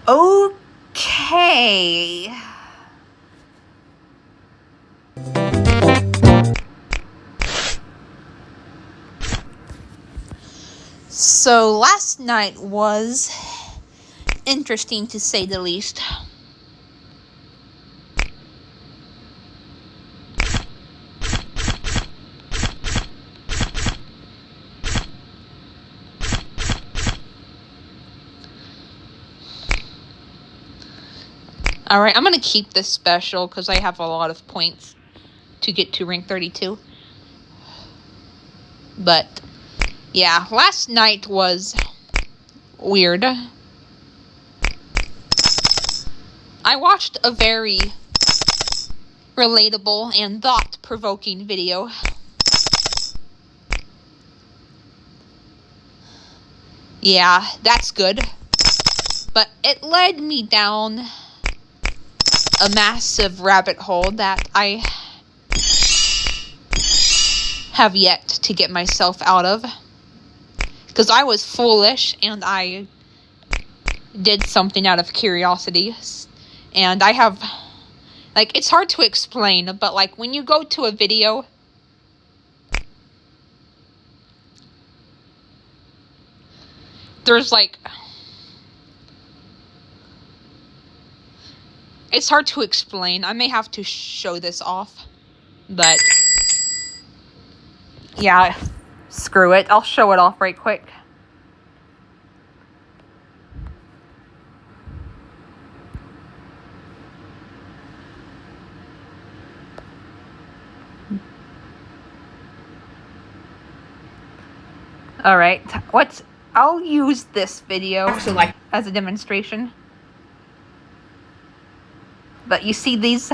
Okay. So last night was interesting to say the least. Alright, I'm gonna keep this special because I have a lot of points to get to rank 32. But, yeah, last night was weird. I watched a very relatable and thought-provoking video. Yeah, that's good. But it led me down a massive rabbit hole that I have yet to get myself out of. Because I was foolish and I did something out of curiosity. And I have, like, it's hard to explain, but like when you go to a video, there's like, it's hard to explain. I may have to show this off, but yeah, screw it. I'll show it off right quick. Alright, I'll use this video as a demonstration. But you see these?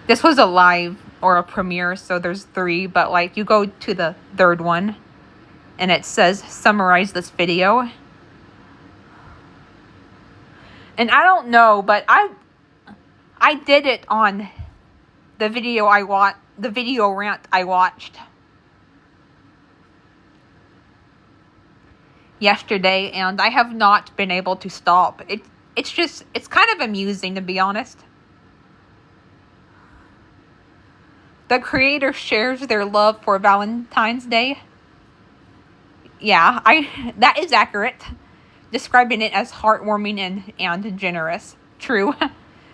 This was a live or a premiere, so there's 3, but like you go to the 3rd one and it says summarize this video. And I don't know, but I did it on the video rant I watched yesterday, and I have not been able to stop. It's kind of amusing, to be honest. The creator shares their love for Valentine's Day. Yeah, that is accurate. Describing it as heartwarming and generous. True.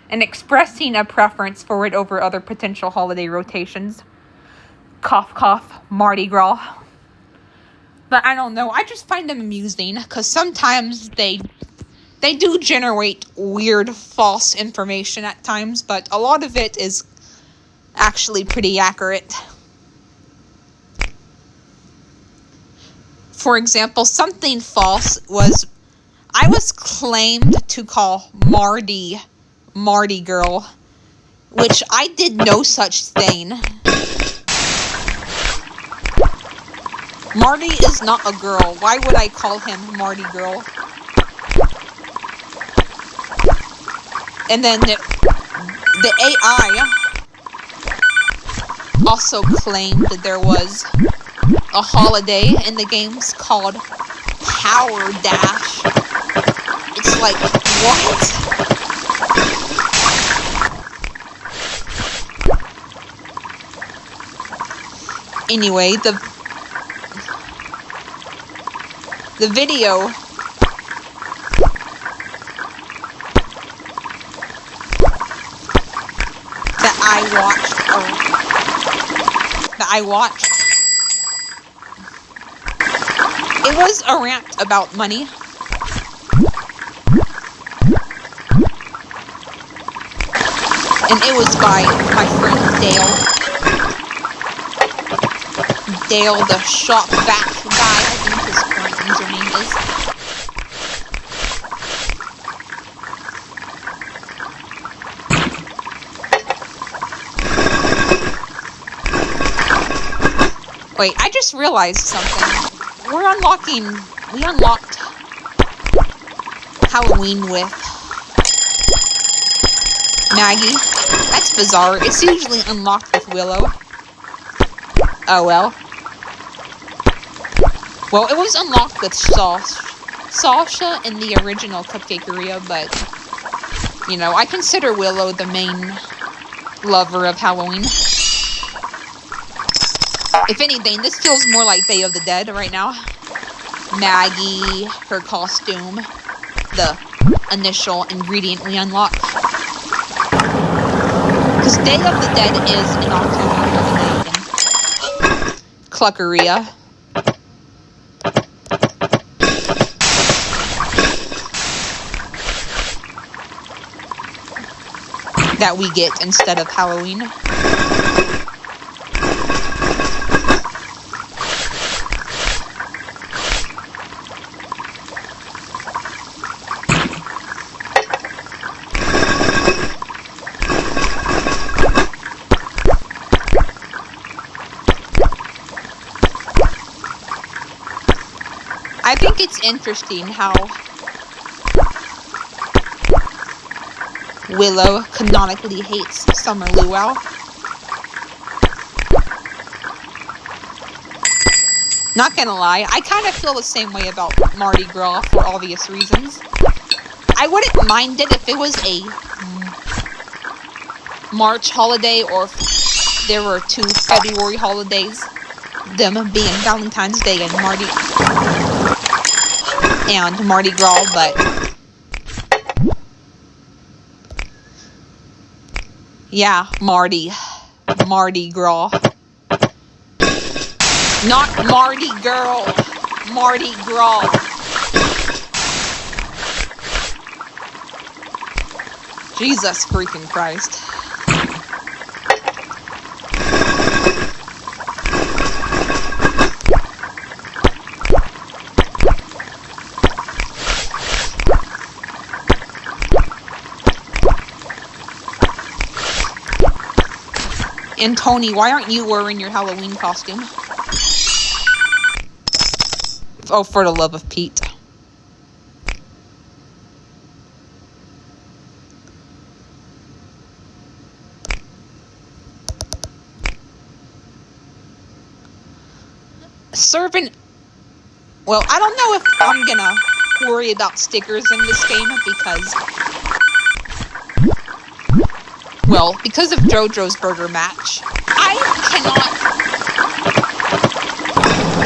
And expressing a preference for it over other potential holiday rotations. Cough, cough, Mardi Gras. But I don't know, I just find them amusing, because sometimes they do generate weird, false information at times, but a lot of it is actually pretty accurate. For example, something false was, I was claimed to call Marty Girl, which I did no such thing. Marty is not a girl. Why would I call him Marty Girl? And then the AI also claimed that there was a holiday in the games called Power Dash. It's like, what? Anyway, the video that I watched, it was a rant about money. And it was by my friend Dale, the shop vac guy, I think his current username is. Wait, I just realized something. We unlocked Halloween with Maggie. That's bizarre. It's usually unlocked with Willow. Oh well. Well, it was unlocked with Sauce. Sasha in the original Cupcakeria, but, you know, I consider Willow the main lover of Halloween. If anything, this feels more like Day of the Dead right now. Maggie, her costume, the initial ingredient we unlock. Because Day of the Dead is an October holiday in Cluckeria. That we get instead of Halloween. I think it's interesting how Willow canonically hates Summer Luau. Not gonna lie, I kind of feel the same way about Mardi Gras for obvious reasons. I wouldn't mind it if it was a March holiday or if there were 2 February holidays, them being Valentine's Day and Mardi Gras, but yeah, Mardi Gras. Not Mardi Girl, Mardi Gras. Jesus freaking Christ. And Tony, why aren't you wearing your Halloween costume? Oh, for the love of Pete. Servant... Well, I don't know if I'm gonna worry about stickers in this game because... Well, because of JoJo's Burger Match, I cannot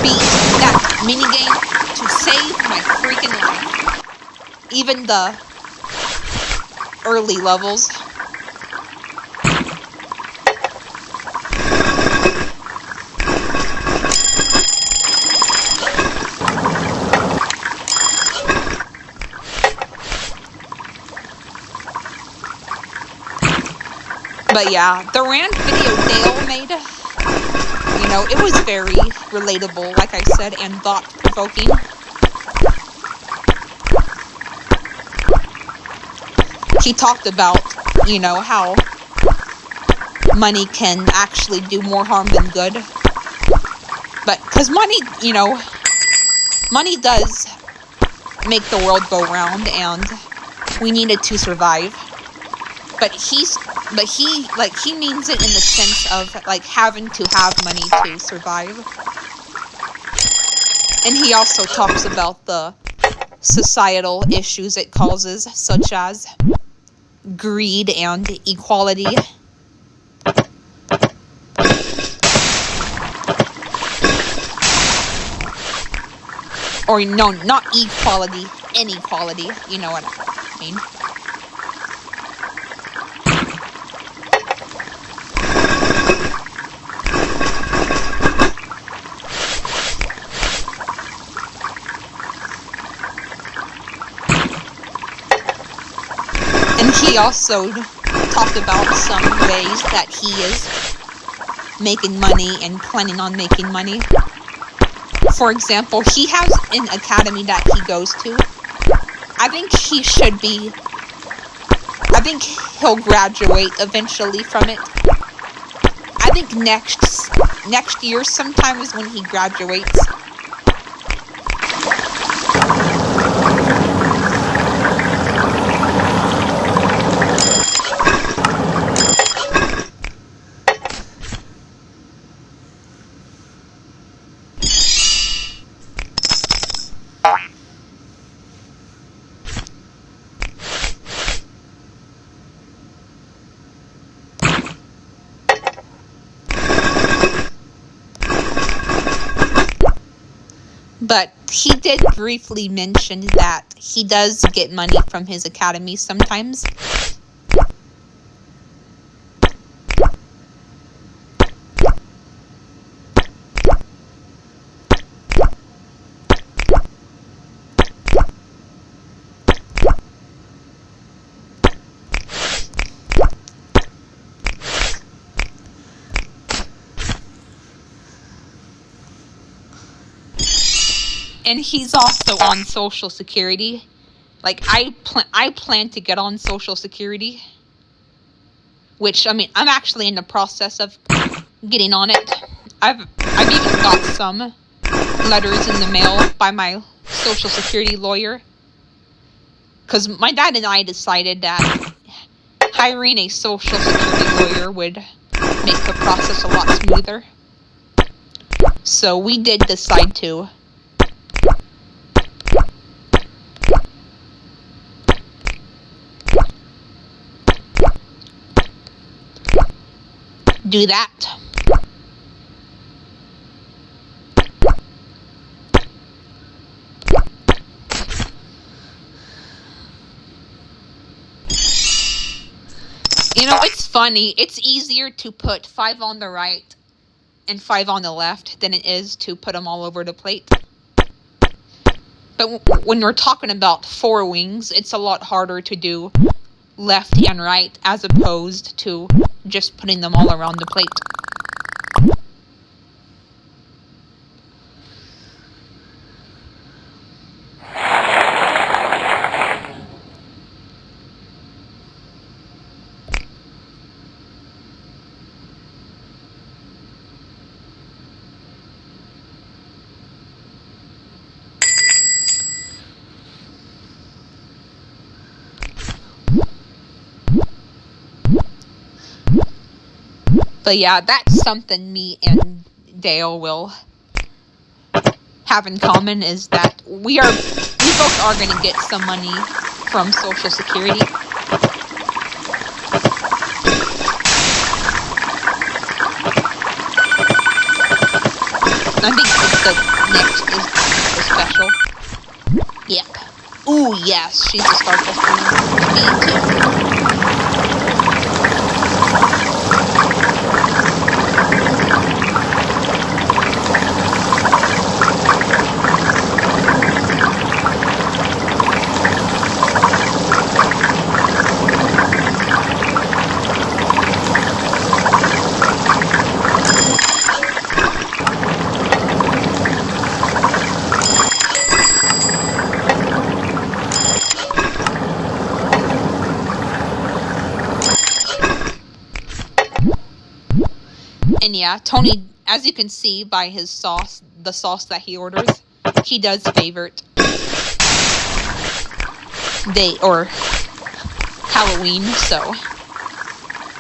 beat that minigame to save my freaking life. Even the early levels. But yeah, the rant video Dale made, you know, it was very relatable, like I said, and thought-provoking. He talked about, you know, how money can actually do more harm than good. But, because money, you know, money does make the world go round, and we need it to survive. But he means it in the sense of, like, having to have money to survive. And he also talks about the societal issues it causes, such as greed and equality. Or, no, not equality, inequality, you know what I mean. And he also talked about some ways that he is making money and planning on making money. For example, he has an academy that he goes to. I think he'll graduate eventually from it. I think next year sometime is when he graduates. But he did briefly mention that he does get money from his academy sometimes. And he's also on Social Security. Like, I plan to get on Social Security. Which, I mean, I'm actually in the process of getting on it. I've even got some letters in the mail by my Social Security lawyer. Because my dad and I decided that hiring a Social Security lawyer would make the process a lot smoother. So we did decide to do that. You know, it's funny. It's easier to put 5 on the right and 5 on the left than it is to put them all over the plate. But when we're talking about 4 wings, it's a lot harder to do left and right as opposed to just putting them all around the plate. But yeah, that's something me and Dale will have in common, is that we both are going to get some money from Social Security. I think the next is the special. Yep. Ooh, yes, she's a star customer. Me too. And yeah, Tony, as you can see by his sauce, the sauce that he orders, he does favorite day or Halloween, so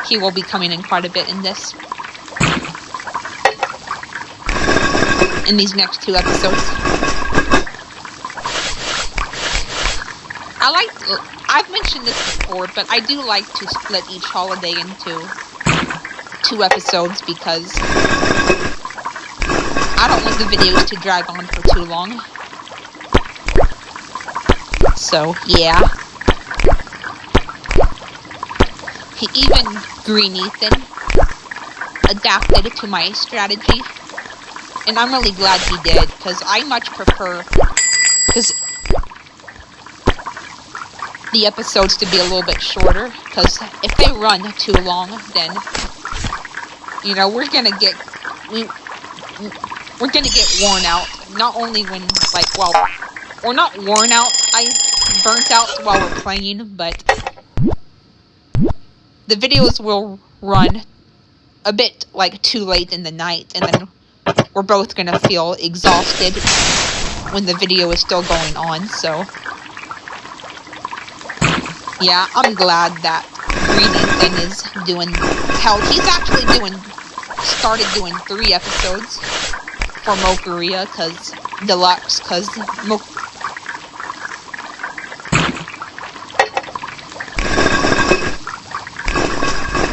he will be coming in quite a bit in these next 2 episodes. I've mentioned this before, but I do like to split each holiday into 2 episodes because I don't want the videos to drag on for too long. So, yeah. Even Green Ethan adapted to my strategy. And I'm really glad he did, because I much prefer the episodes to be a little bit shorter, because if they run too long, then you know, we're gonna get worn out. Not only when, we're not worn out, burnt out while we're playing, but the videos will run a bit, too late in the night, and then we're both gonna feel exhausted when the video is still going on, so yeah, I'm glad that Green Ethan is doing, he's actually started doing 3 episodes for Wingeria, Deluxe, because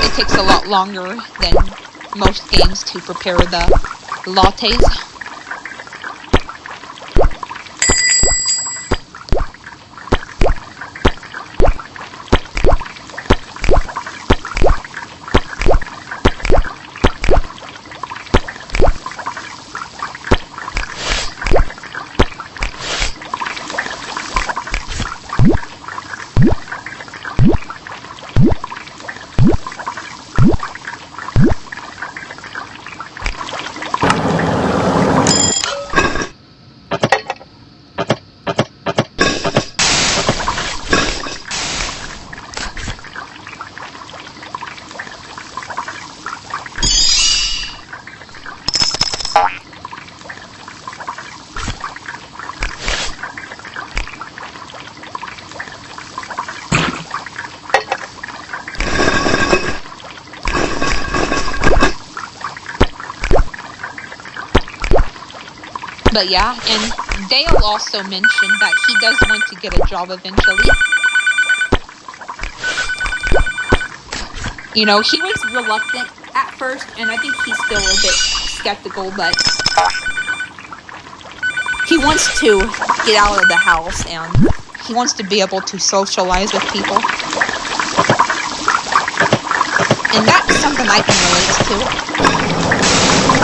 it takes a lot longer than most games to prepare the lattes. But yeah, and Dale also mentioned that he does want to get a job eventually. You know, he was reluctant at first, and I think he's still a bit skeptical, but he wants to get out of the house, and he wants to be able to socialize with people. And that's something I can relate to.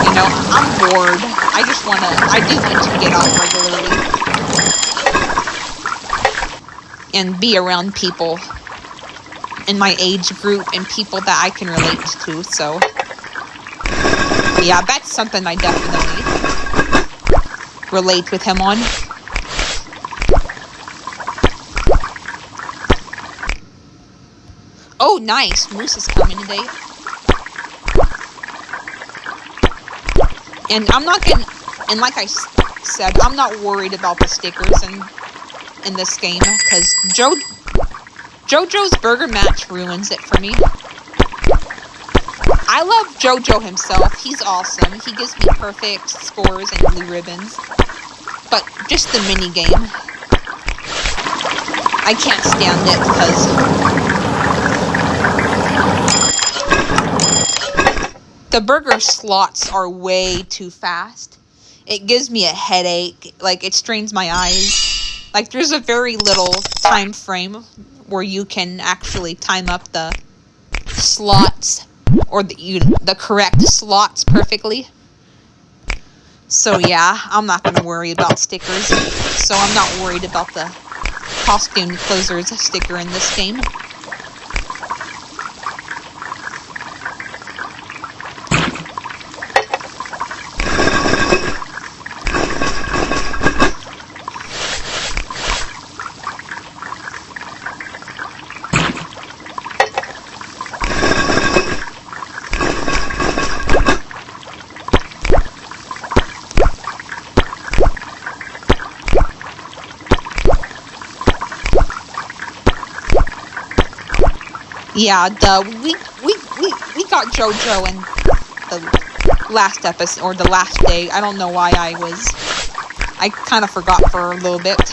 You know, I'm bored. I do want to get out regularly and be around people in my age group and people that I can relate to. So, yeah, that's something I definitely relate with him on. Oh, nice. Moose is coming today. And and like I said, I'm not worried about the stickers in this game, because JoJo's Burger Match ruins it for me. I love JoJo himself. He's awesome. He gives me perfect scores and blue ribbons. But just the mini game, I can't stand it because the burger slots are way too fast. It gives me a headache. Like, it strains my eyes. Like, there's a very little time frame where you can actually time up the slots or the correct slots perfectly. So yeah, I'm not going to worry about stickers. So I'm not worried about the costume closers sticker in this game. Yeah, we got JoJo in the last episode, or the last day. I don't know why I kind of forgot for a little bit.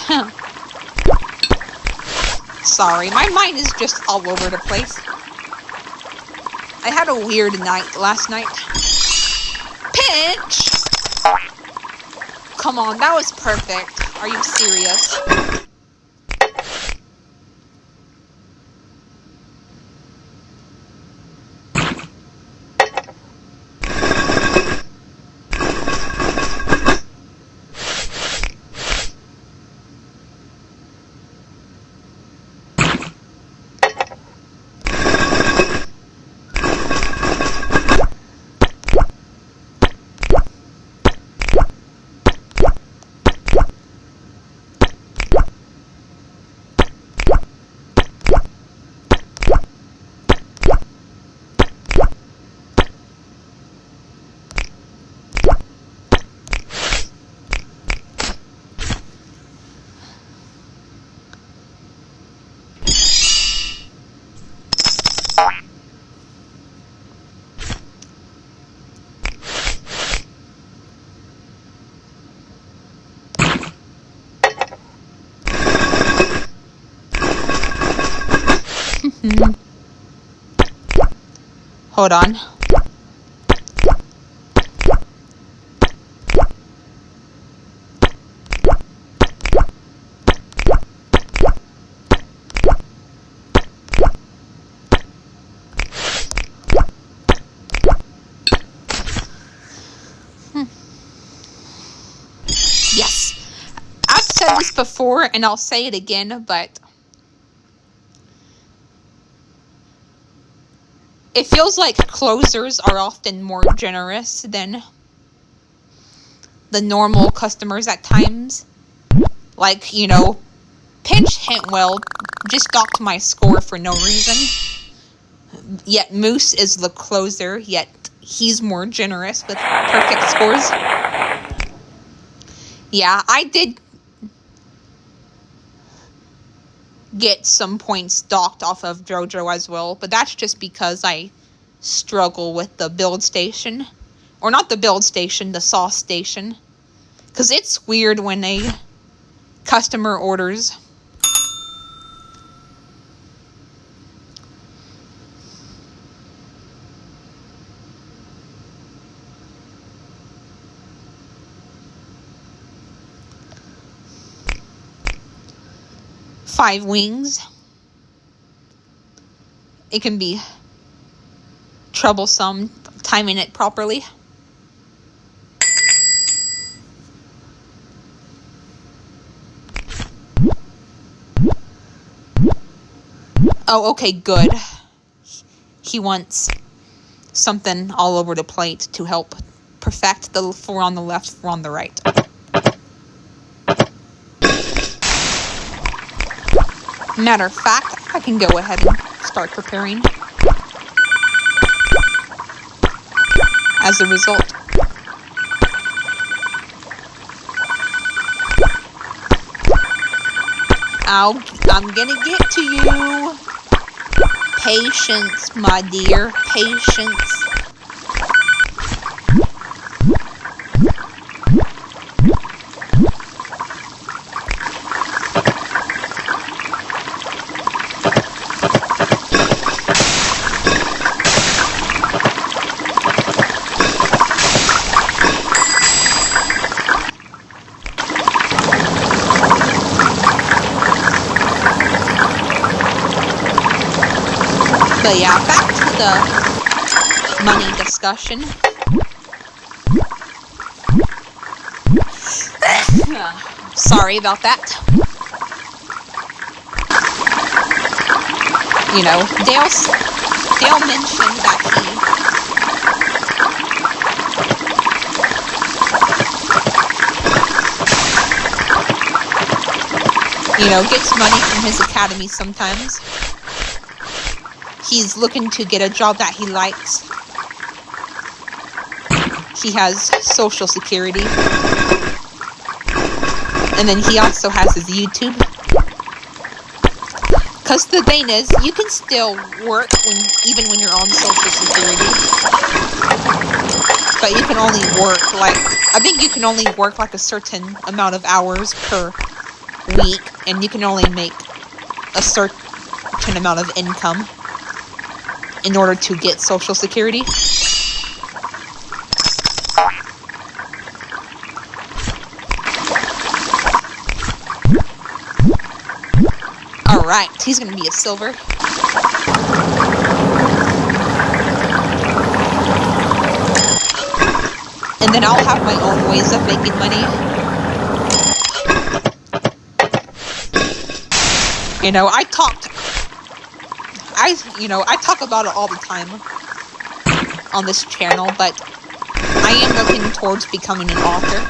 Sorry, my mind is just all over the place. I had a weird night last night. Pinch! Come on, that was perfect. Are you serious? Hold on. Yes. I've said this before and I'll say it again, but it feels like closers are often more generous than the normal customers at times. Like, you know, Pinch Hintwell just docked my score for no reason. Yet Moose is the closer, yet he's more generous with perfect scores. Yeah, I did get some points docked off of JoJo as well, but that's just because I struggle with the build station. Or not the build station, the sauce station. Because it's weird when a customer orders five wings. It can be troublesome timing it properly. Oh, okay, good. He wants something all over the plate to help perfect the four on the left, four on the right. Matter of fact, I can go ahead and start preparing. As a result, I'm gonna get to you. Patience, my dear, patience. But yeah, back to the money discussion. Sorry about that. You know, Dale mentioned that he, gets money from his academy sometimes. He's looking to get a job that he likes. He has Social Security. And then he also has his YouTube. Because the thing is, you can still work even when you're on Social Security. But you can only work I think you can only work a certain amount of hours per week. And you can only make a certain amount of income in order to get Social Security. Alright, he's gonna be a silver. And then I'll have my own ways of making money. I talk about it all the time on this channel, but I am looking towards becoming an author.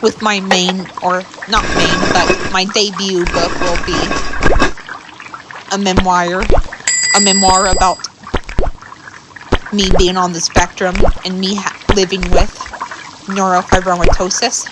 With my my debut book will be a memoir about me being on the spectrum and me living with neurofibromatosis.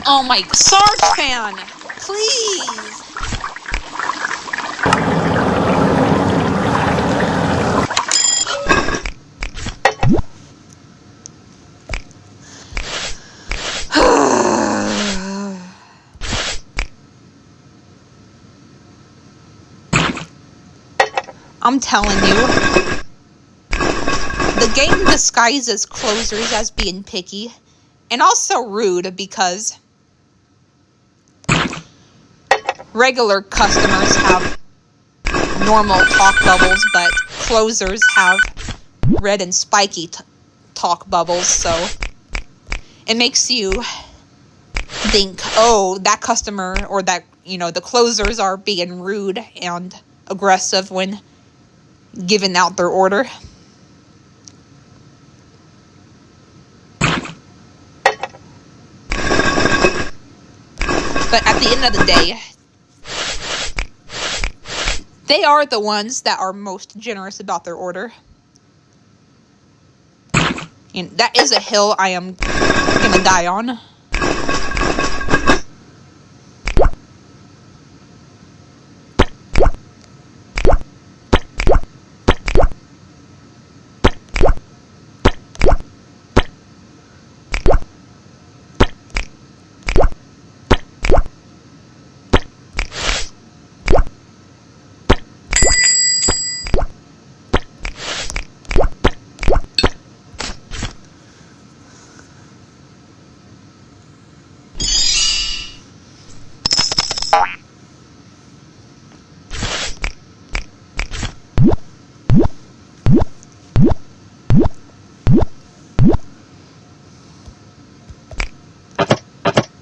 Oh my, Sarge fan, please. I'm telling you, the game disguises closers as being picky and also rude because regular customers have normal talk bubbles, but closers have red and spiky talk bubbles, so it makes you think, oh, that customer or that, the closers are being rude and aggressive when giving out their order. But at the end of the day, They are the ones that are most generous about their order. And that is a hill I am gonna die on.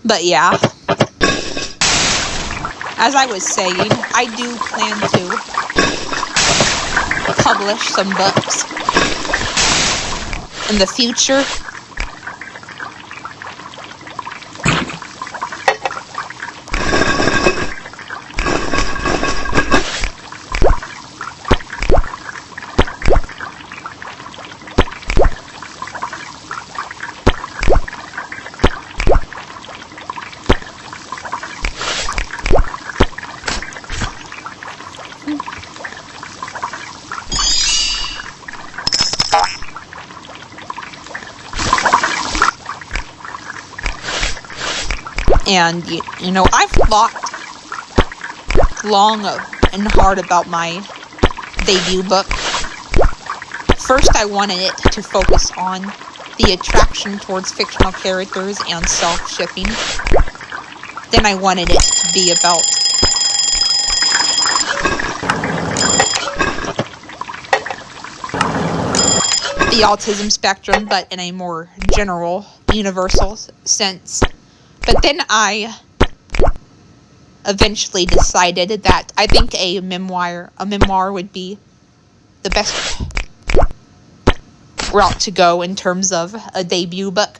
But yeah, as I was saying, I do plan to publish some books in the future. And, you know, I've thought long and hard about my debut book. First, I wanted it to focus on the attraction towards fictional characters and self-shipping. Then I wanted it to be about the autism spectrum, but in a more general, universal sense. But then I eventually decided that I think a memoir would be the best route to go in terms of a debut book.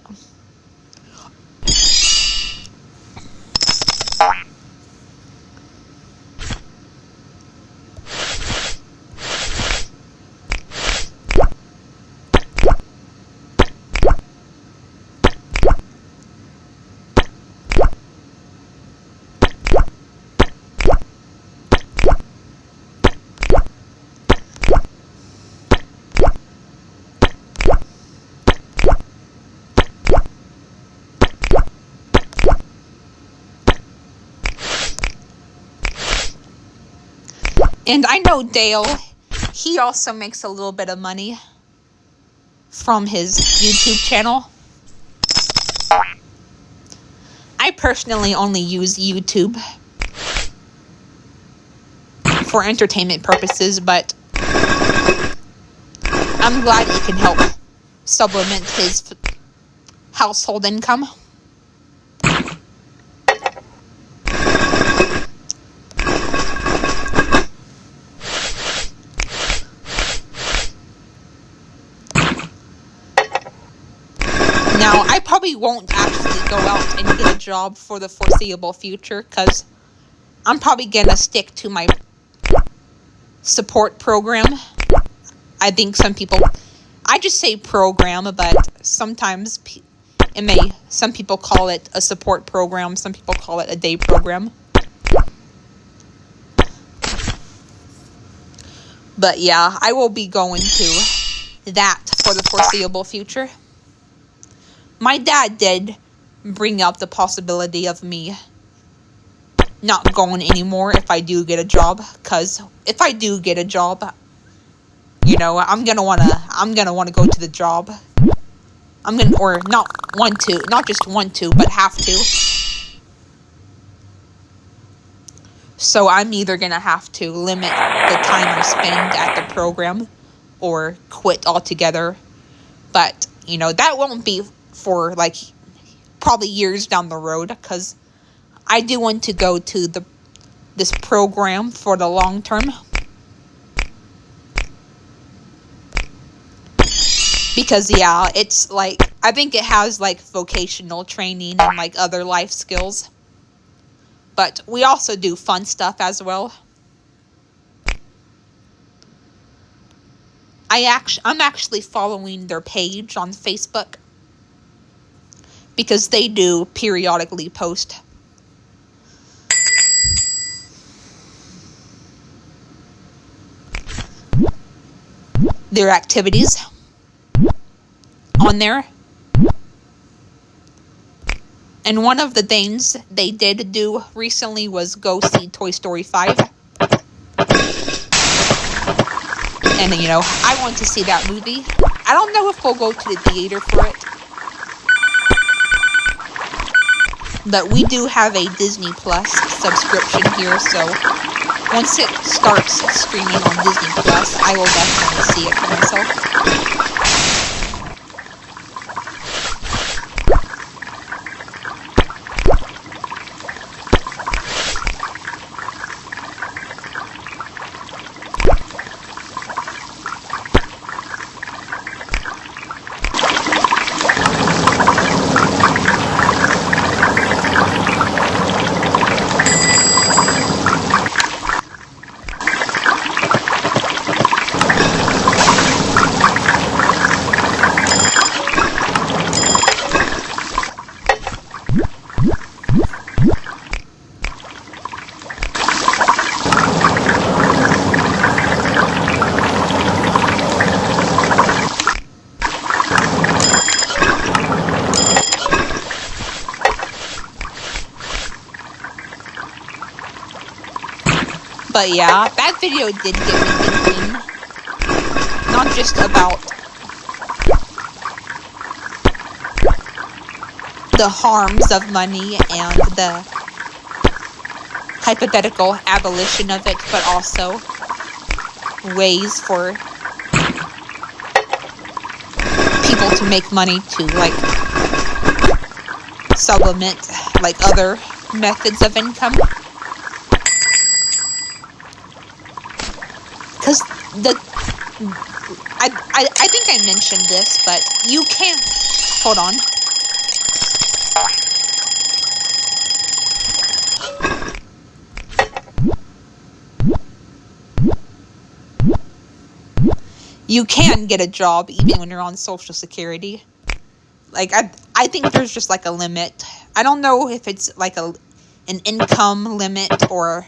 And I know Dale, he also makes a little bit of money from his YouTube channel. I personally only use YouTube for entertainment purposes, but I'm glad it can help supplement his household income. Now, I probably won't actually go out and get a job for the foreseeable future, because I'm probably going to stick to my support program. I think some people, I just say program, but sometimes some people call it a support program, some people call it a day program. But yeah, I will be going to that for the foreseeable future. My dad did bring up the possibility of me not going anymore if I do get a job, because if I do get a job, you know, I'm gonna wanna go to the job. Or not just want to, but have to. So I'm either gonna have to limit the time I spend at the program or quit altogether. But, you know, that won't be for like probably years down the road, because I do want to go to this program for the long term, because yeah, it's like, I think it has like vocational training and like other life skills, but we also do fun stuff as well. I'm actually following their page on Facebook because they do periodically post their activities on there. And one of the things they did do recently was go see Toy Story 5. And, you know, I want to see that movie. I don't know if we'll go to the theater for it. But we do have a Disney Plus subscription here, so once it starts streaming on Disney Plus, I will definitely see it for myself. But yeah, that video did get me thinking, not just about the harms of money and the hypothetical abolition of it, but also ways for people to make money to, like, supplement, like, other methods of income. Because I think I mentioned this, but you can't, hold on. You can get a job even when you're on Social Security. Like, I think there's just, like, a limit. I don't know if it's, like, an income limit or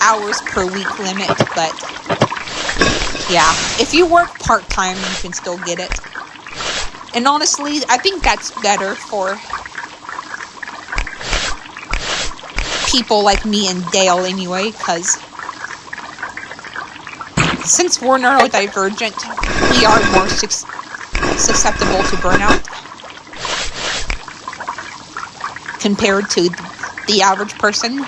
hours per week limit, but yeah, if you work part-time, you can still get it. And honestly, I think that's better for people like me and Dale anyway, because since we're neurodivergent, we are more susceptible to burnout compared to the average person.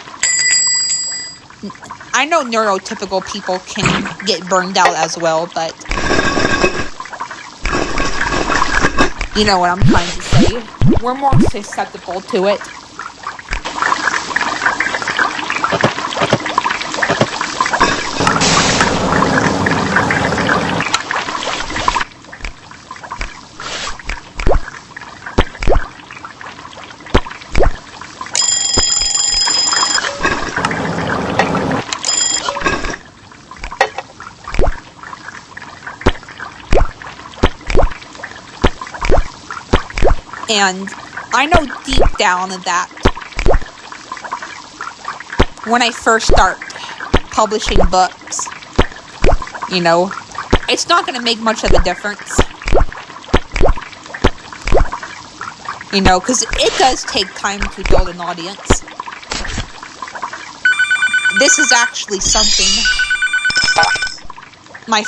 I know neurotypical people can get burned out as well, but you know what I'm trying to say. We're more susceptible to it. And I know deep down that when I first start publishing books, you know, it's not going to make much of a difference. You know, because it does take time to build an audience. This is actually something my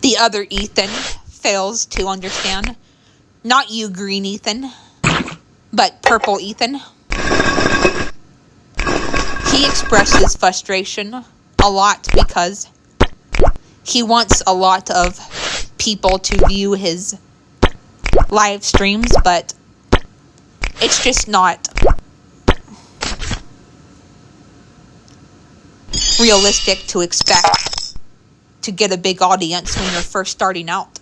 the other Ethan fails to understand. Not you, green Ethan, but purple Ethan. He expresses frustration a lot because he wants a lot of people to view his live streams, but it's just not realistic to expect to get a big audience when you're first starting out.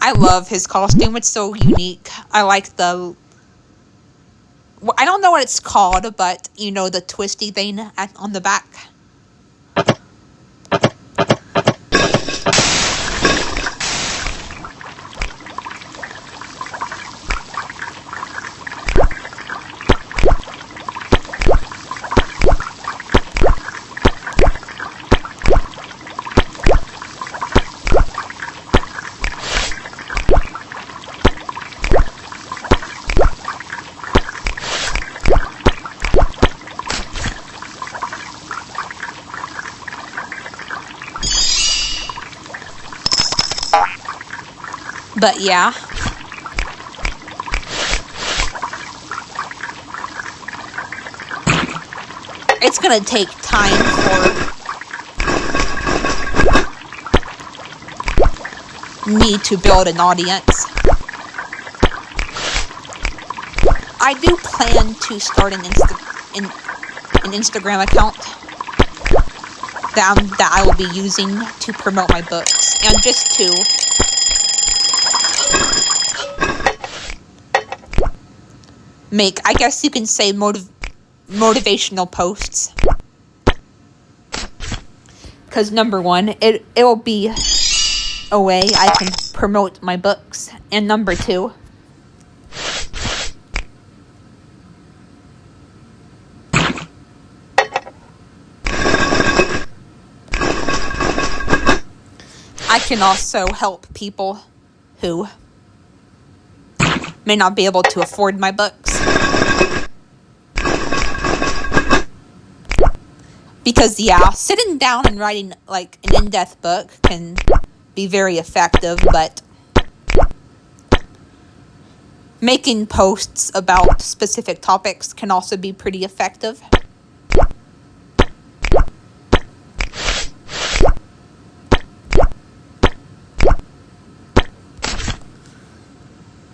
I love his costume. It's so unique. I like the... I don't know what it's called, but, you know, the twisty thing on the back. But yeah. It's gonna take time for me to build an audience. I do plan to start an Instagram account that I will be using to promote my books, and just to make, I guess you can say, motivational posts. Because number one, it will be a way I can promote my books, and number two, I can also help people who may not be able to afford my books. Because, yeah, sitting down and writing, like, an in-depth book can be very effective, but making posts about specific topics can also be pretty effective.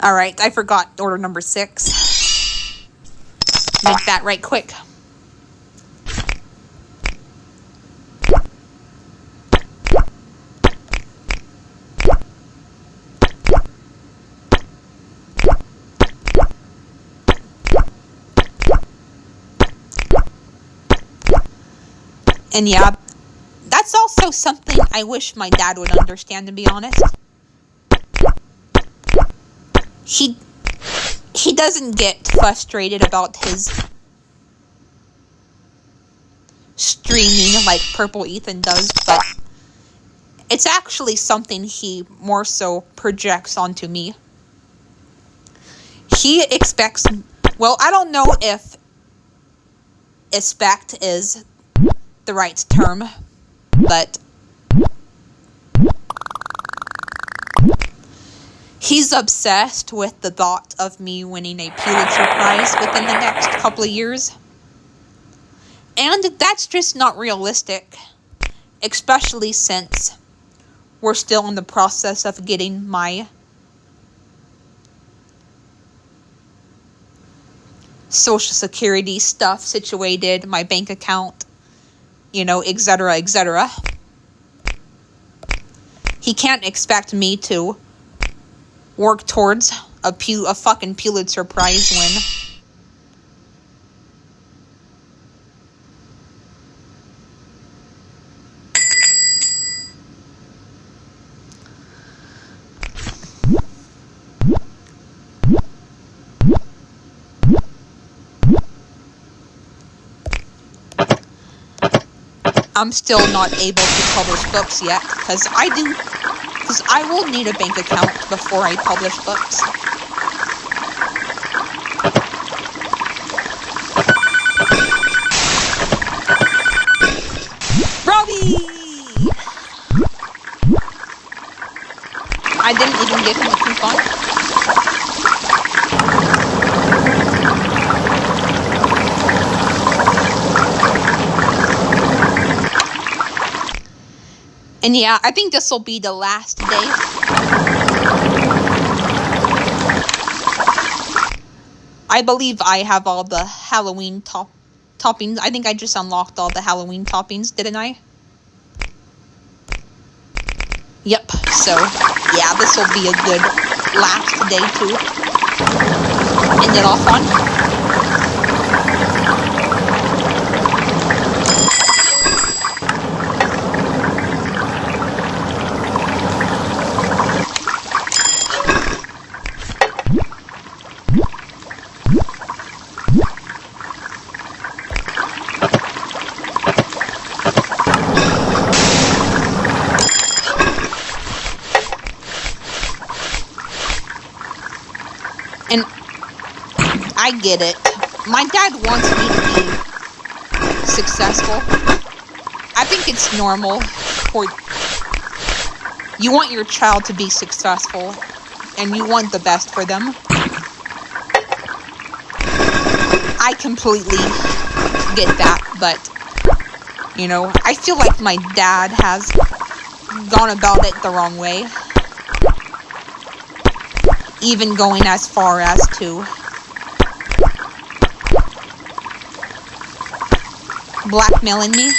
Alright, I forgot order number 6. Make that right quick. And yeah, that's also something I wish my dad would understand, to be honest. He doesn't get frustrated about his streaming like Purple Ethan does, but it's actually something he more so projects onto me. He expects, well, I don't know if expect is the right term, but he's obsessed with the thought of me winning a Pulitzer Prize within the next couple of years. And that's just not realistic, especially since we're still in the process of getting my Social Security stuff situated, my bank account, you know, etc., etc. He can't expect me to work towards a fucking Pulitzer Prize win. I'm still not able to publish books yet, because I will need a bank account before I publish books. Robbie! I didn't even give him a coupon. And yeah, I think this will be the last day. I believe I have all the Halloween toppings. I think I just unlocked all the Halloween toppings, didn't I? Yep, so Yeah, this will be a good last day to end it off on. And I get it. My dad wants me to be successful. I think it's normal for you want your child to be successful and you want the best for them. I completely get that, but I feel like my dad has gone about it the wrong way. Even going as far as to blackmailing me.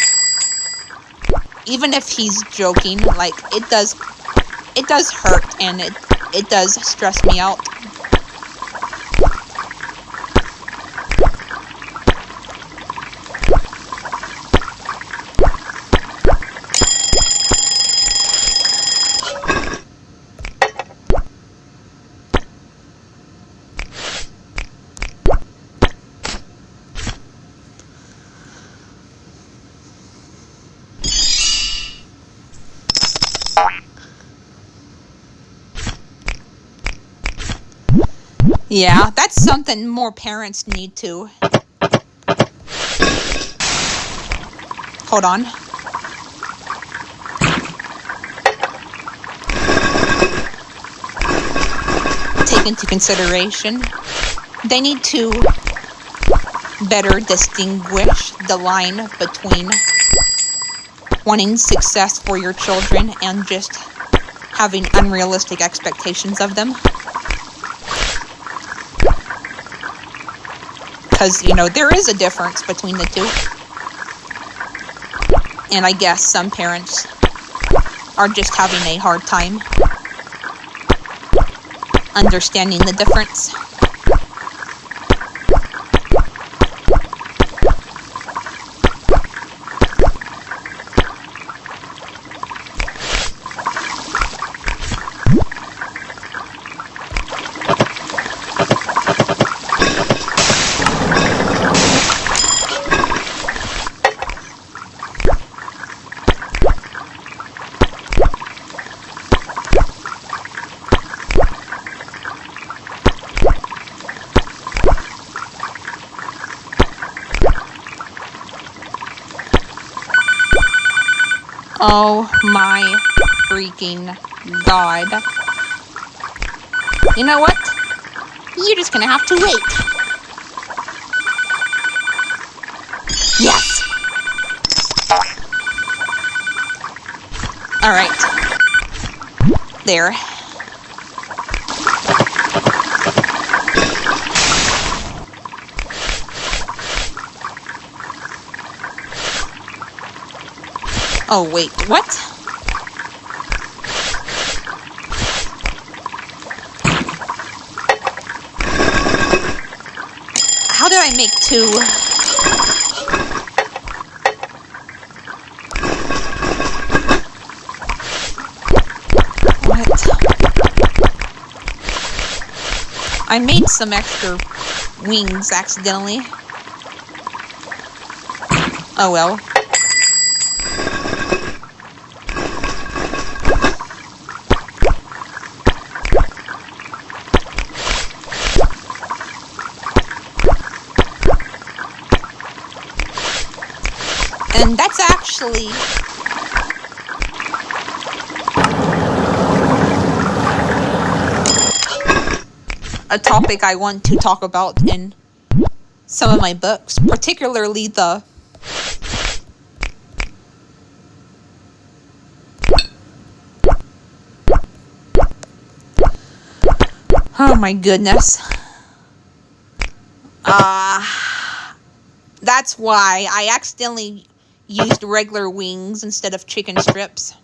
Even if he's joking, like, it does hurt, and it does stress me out. Yeah, that's something more parents need to. Hold on. Take into consideration. They need to better distinguish the line between wanting success for your children and just having unrealistic expectations of them. Because, there is a difference between the two. And I guess some parents are just having a hard time understanding the difference. Oh my freaking God. You know what? You're just gonna have to wait. Yes! Alright. There. Oh, wait, what? How did I make two? What? I made some extra wings accidentally. Oh well. And that's actually a topic I want to talk about in some of my books, particularly the oh my goodness. That's why I accidentally used regular wings instead of chicken strips.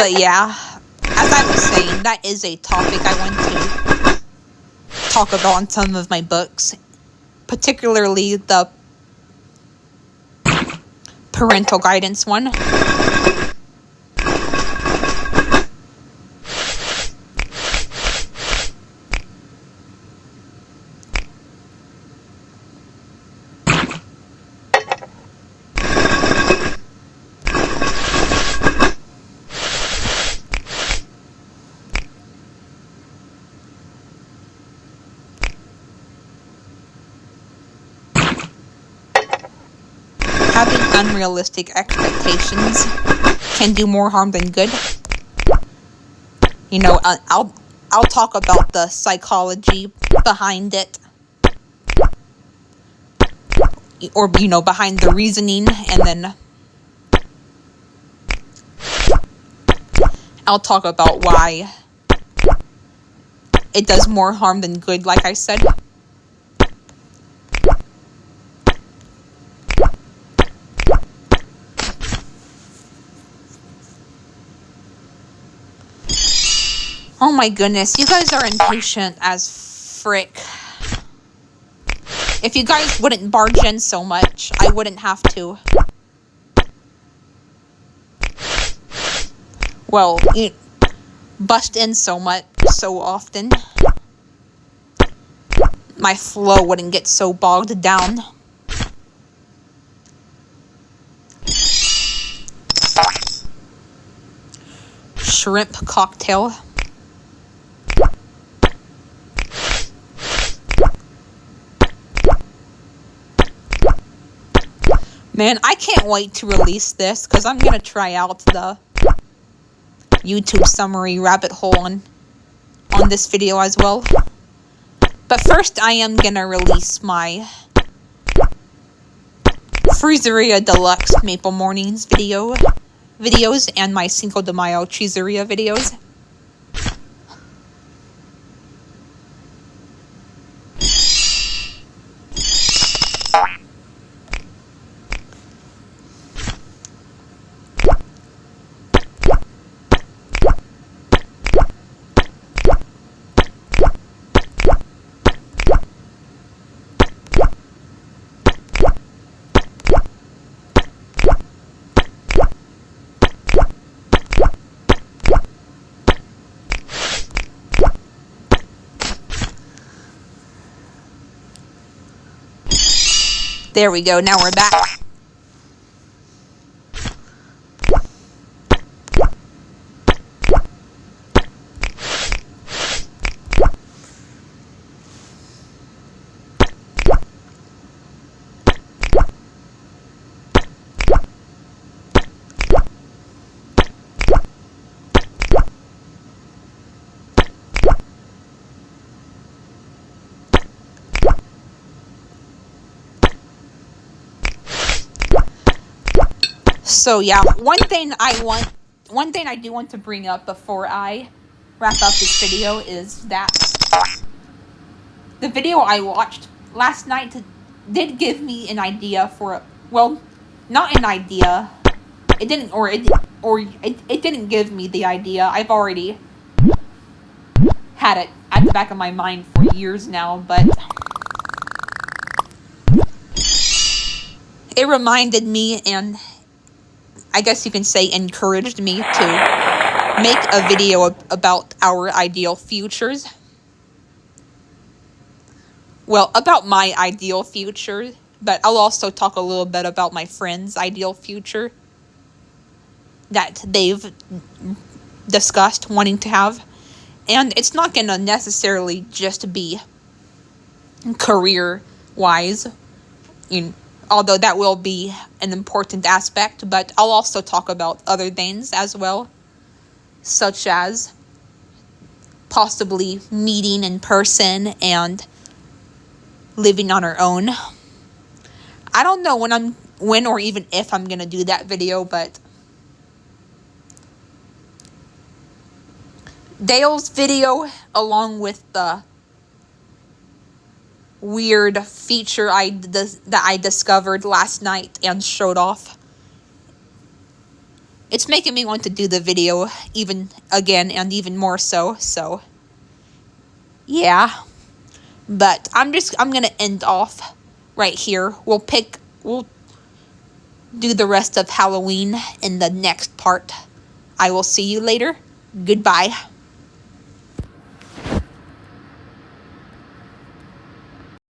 But yeah, as I was saying, that is a topic I want to talk about in some of my books, particularly the parental guidance one. Having unrealistic expectations can do more harm than good. You know, I'll talk about the psychology behind it, or you know, behind the reasoning, and then I'll talk about why it does more harm than good, like I said. Oh my goodness, you guys are impatient as frick. If you guys wouldn't barge in so much, I wouldn't have to. Well, bust in so often. My flow wouldn't get so bogged down. Shrimp cocktail. Man, I can't wait to release this because I'm going to try out the YouTube summary rabbit hole on this video as well. But first, I am going to release my Freezeria Deluxe Maple Mornings videos and my Cinco de Mayo Cheeseria videos. There we go, now we're back. So yeah, one thing I do want to bring up before I wrap up this video is that the video I watched last night did give me an idea for, well, not an idea. It didn't give me the idea. I've already had it at the back of my mind for years now, but it reminded me, and I guess you can say encouraged me to make a video about our ideal futures. Well, about my ideal future, but I'll also talk a little bit about my friends' ideal future that they've discussed wanting to have. And it's not going to necessarily just be career-wise, although that will be an important aspect, but I'll also talk about other things as well, such as possibly meeting in person and living on our own. I don't know when or even if I'm going to do that video, but Dale's video, along with the weird feature that I discovered last night and showed off it's making me want to do the video even again and even more so. So, yeah. But I'm going to end off right here. We'll do the rest of Halloween in the next part. I will see you later. Goodbye.